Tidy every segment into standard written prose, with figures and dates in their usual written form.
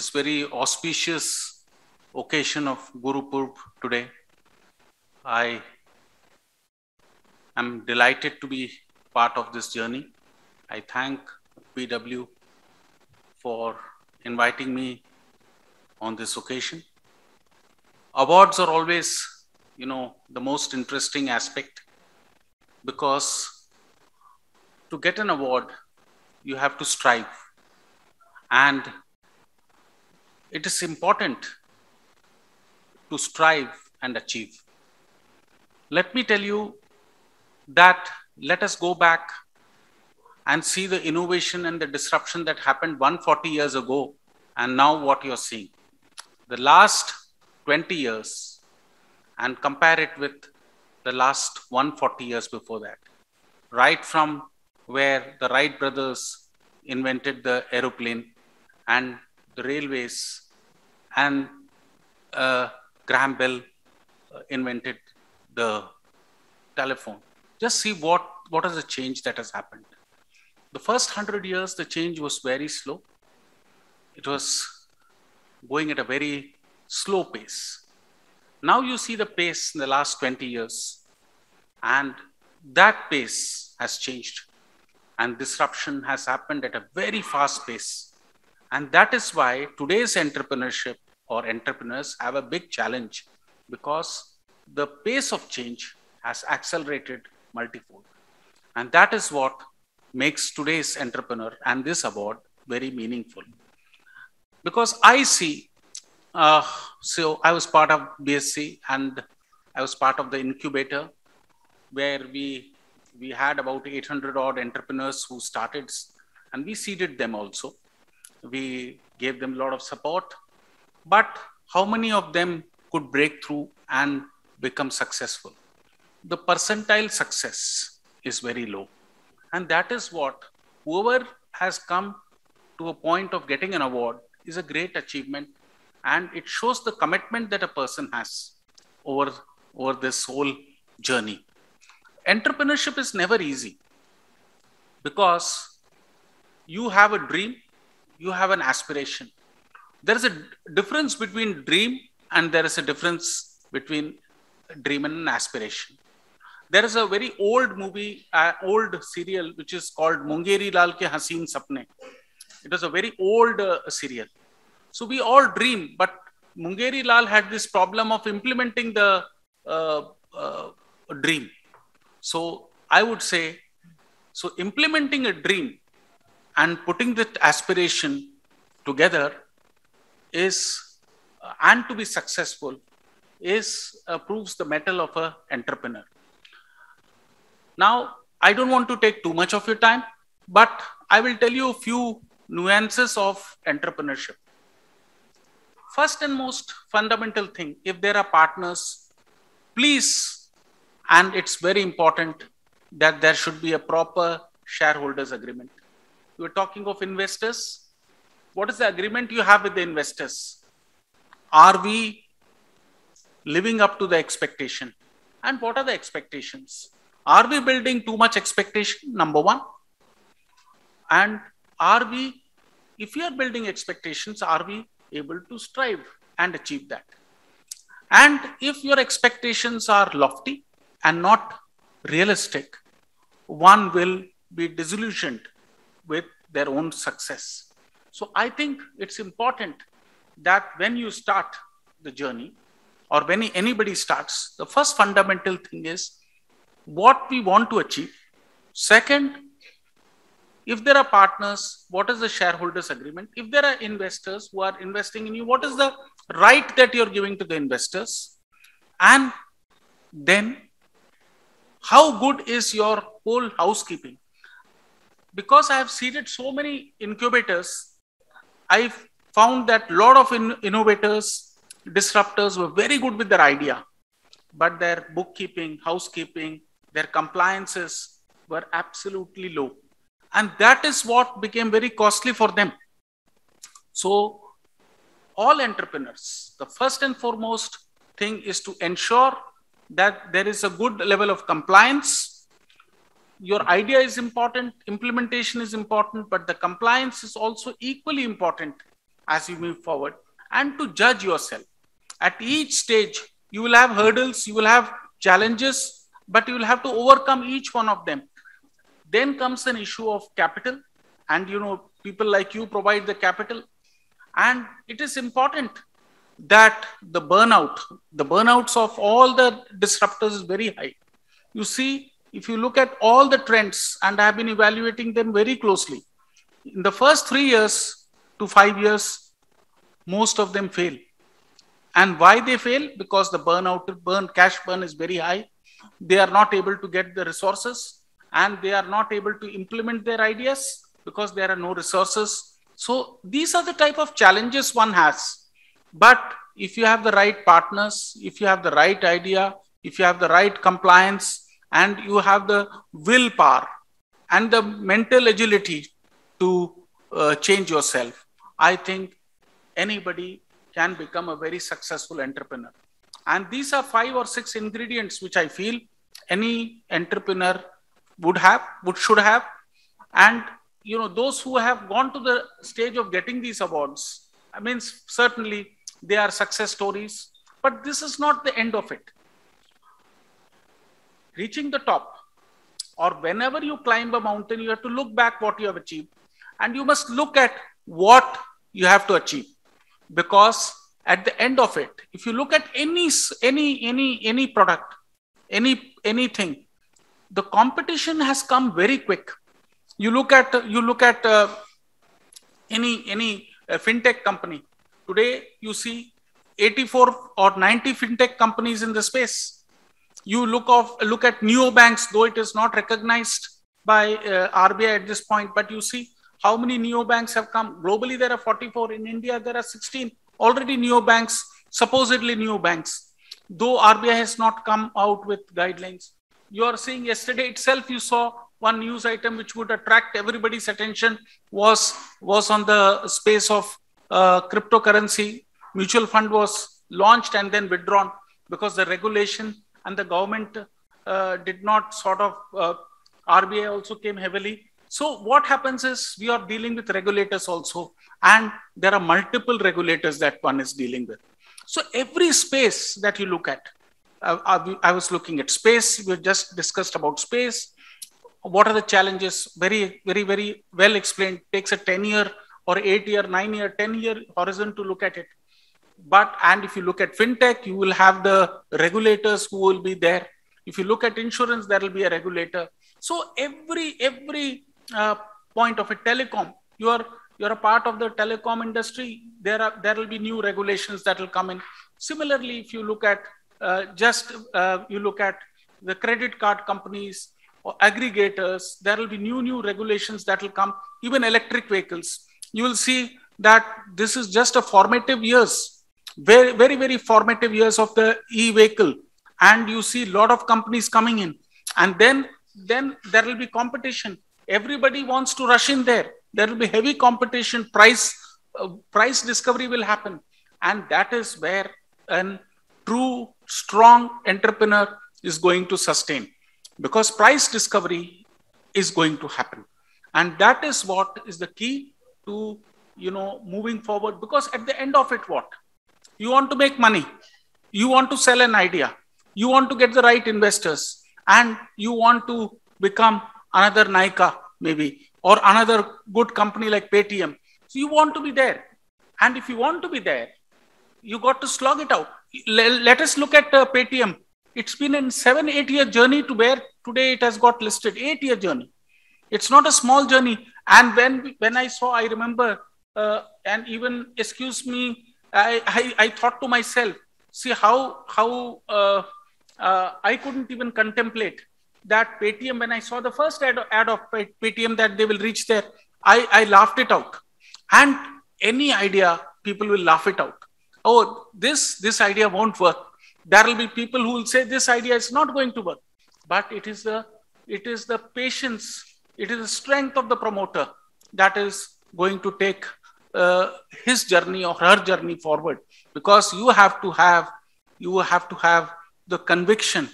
this very auspicious occasion of Guru Purb today. I am delighted to be part of this journey. I thank PW for inviting me on this occasion. Awards are always, the most interesting aspect, because to get an award, you have to strive. And it is important to strive and achieve. Let me tell you that let us go back and see the innovation and the disruption that happened 140 years ago and now what you're seeing. The last 20 years and compare it with the last 140 years before that. Right from where the Wright brothers invented the aeroplane and the railways, and Graham Bell invented the telephone. Just see what is the change that has happened. The first 100 years, the change was very slow. It was going at a very slow pace. Now you see the pace in the last 20 years, and that pace has changed, and disruption has happened at a very fast pace. And that is why today's entrepreneurship or entrepreneurs have a big challenge, because the pace of change has accelerated multifold. And that is what makes today's entrepreneur and this award very meaningful. Because I see, so I was part of BSc and I was part of the incubator where we had about 800 odd entrepreneurs who started, and we seeded them also. We gave them a lot of support, but how many of them could break through and become successful? The percentile success is very low. And that is what whoever has come to a point of getting an award is a great achievement. And it shows the commitment that a person has over this whole journey. Entrepreneurship is never easy, because you have a dream, you have an aspiration. There is a difference between dream and there is a difference between dream and an aspiration. There is a very old movie, old serial, which is called Mungeri Lal Ke Haseen Sapne. It was a very old serial. So we all dream, but Mungeri Lal had this problem of implementing the dream. So I would say, so implementing a dream and putting that aspiration together is, and to be successful, is proves the mettle of an entrepreneur. Now, I don't want to take too much of your time, but I will tell you a few nuances of entrepreneurship. First and most fundamental thing, if there are partners, please, and it's very important that there should be a proper shareholders agreement. You are talking of investors. What is the agreement you have with the investors? Are we living up to the expectation? And what are the expectations? Are we building too much expectation? Number one. And are we, if we are building expectations, are we able to strive and achieve that? And if your expectations are lofty and not realistic, one will be disillusioned with their own success. So I think it's important that when you start the journey, or when anybody starts, the first fundamental thing is what we want to achieve. Second, if there are partners, what is the shareholders agreement? If there are investors who are investing in you, what is the right that you're giving to the investors? And then how good is your whole housekeeping? Because I have seeded so many incubators, I've found that a lot of innovators, disruptors were very good with their idea, but their bookkeeping, housekeeping, their compliances were absolutely low. And that is what became very costly for them. So all entrepreneurs, the first and foremost thing is to ensure that there is a good level of compliance. Your idea is important, implementation is important, but the compliance is also equally important. as you move forward, and to judge yourself. At each stage, you will have hurdles, you will have challenges, but you will have to overcome each one of them. Then comes an issue of capital, and people like you provide the capital. And it is important that the burnouts of all the disruptors is very high. You see, if you look at all the trends, and I have been evaluating them very closely, in the first 3 years to 5 years, most of them fail. And why they fail? Because the cash burn is very high. They are not able to get the resources, and they are not able to implement their ideas because there are no resources. So these are the type of challenges one has. But if you have the right partners, if you have the right idea, if you have the right compliance, and you have the willpower and the mental agility to change yourself, I think anybody can become a very successful entrepreneur. And these are 5 or 6 ingredients which I feel any entrepreneur should have. And those who have gone to the stage of getting these awards, I mean, certainly they are success stories, but this is not the end of it. Reaching the top, or whenever you climb a mountain, you have to look back what you have achieved, and you must look at what you have to achieve. Because at the end of it, if you look at any product, anything, the competition has come very quick. You look at any fintech company today. You see 84 or 90 fintech companies in the space. You look at neobanks, though it is not recognized by RBI at this point, but you see how many neobanks have come. Globally, there are 44. In India, there are 16 already neobanks, supposedly neobanks, though RBI has not come out with guidelines. You are seeing yesterday itself, you saw one news item which would attract everybody's attention was on the space of cryptocurrency. Mutual fund was launched and then withdrawn because the regulation and the government did not RBI also came heavily. So what happens is we are dealing with regulators also, and there are multiple regulators that one is dealing with. So every space that you look at, I was looking at space. We just discussed about space. What are the challenges? Very, very, very well explained. Takes a 10-year or 8-year, 9-year, 10-year horizon to look at it. And if you look at fintech, you will have the regulators who will be there. If you look at insurance, there will be a regulator. So every point of it, telecom, you're a part of the telecom industry. There will be new regulations that will come in. Similarly, if you look at you look at the credit card companies or aggregators, there will be new regulations that will come. Even electric vehicles, you will see that this is just a formative years, very, very, very formative years of the e-vehicle, and you see a lot of companies coming in, and then there will be competition. Everybody wants to rush in there. There will be heavy competition. Price discovery will happen, and that is where a true strong entrepreneur is going to sustain, because price discovery is going to happen, and that is what is the key to moving forward. Because at the end of it, what you want to make money, you want to sell an idea, you want to get the right investors, and you want to become another Nykaa maybe, or another good company like Paytm. So you want to be there, and if you want to be there, you got to slog it out. Let us look at Paytm. It's been a 7-8 year journey to where today it has got listed. 8-year journey. It's not a small journey. And when I saw, I remember, and even, excuse me, I thought to myself, see how I couldn't even contemplate that Paytm. When I saw the first ad of Paytm that they will reach there, I laughed it out. And any idea, people will laugh it out. Oh, this idea won't work. There will be people who will say this idea is not going to work. But it is the patience, it is the strength of the promoter that is going to take his journey or her journey forward. Because you have to have the conviction,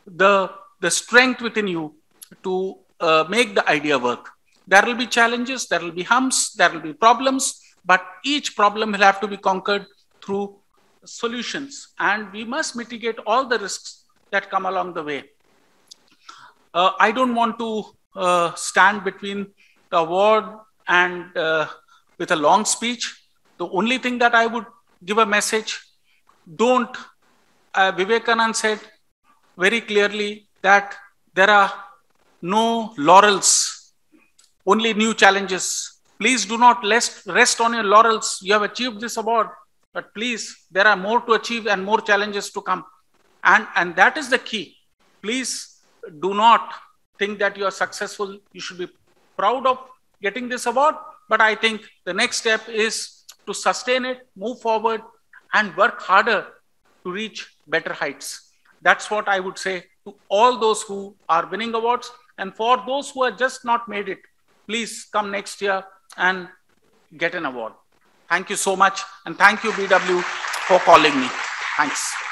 the strength within you to make the idea work. There will be challenges, there will be humps, there will be problems, but each problem will have to be conquered through solutions, and we must mitigate all the risks that come along the way. I don't want to stand between the award and with a long speech. The only thing that I would give a message, don't, Vivekanand said very clearly that there are no laurels, only new challenges. Please do not rest on your laurels. You have achieved this award, but please, there are more to achieve and more challenges to come. And that is the key. Please do not think that you are successful. You should be proud of getting this award. But I think the next step is to sustain it, move forward, and work harder to reach better heights. That's what I would say to all those who are winning awards. And for those who have just not made it, please come next year and get an award. Thank you so much. And thank you, BW, for calling me. Thanks.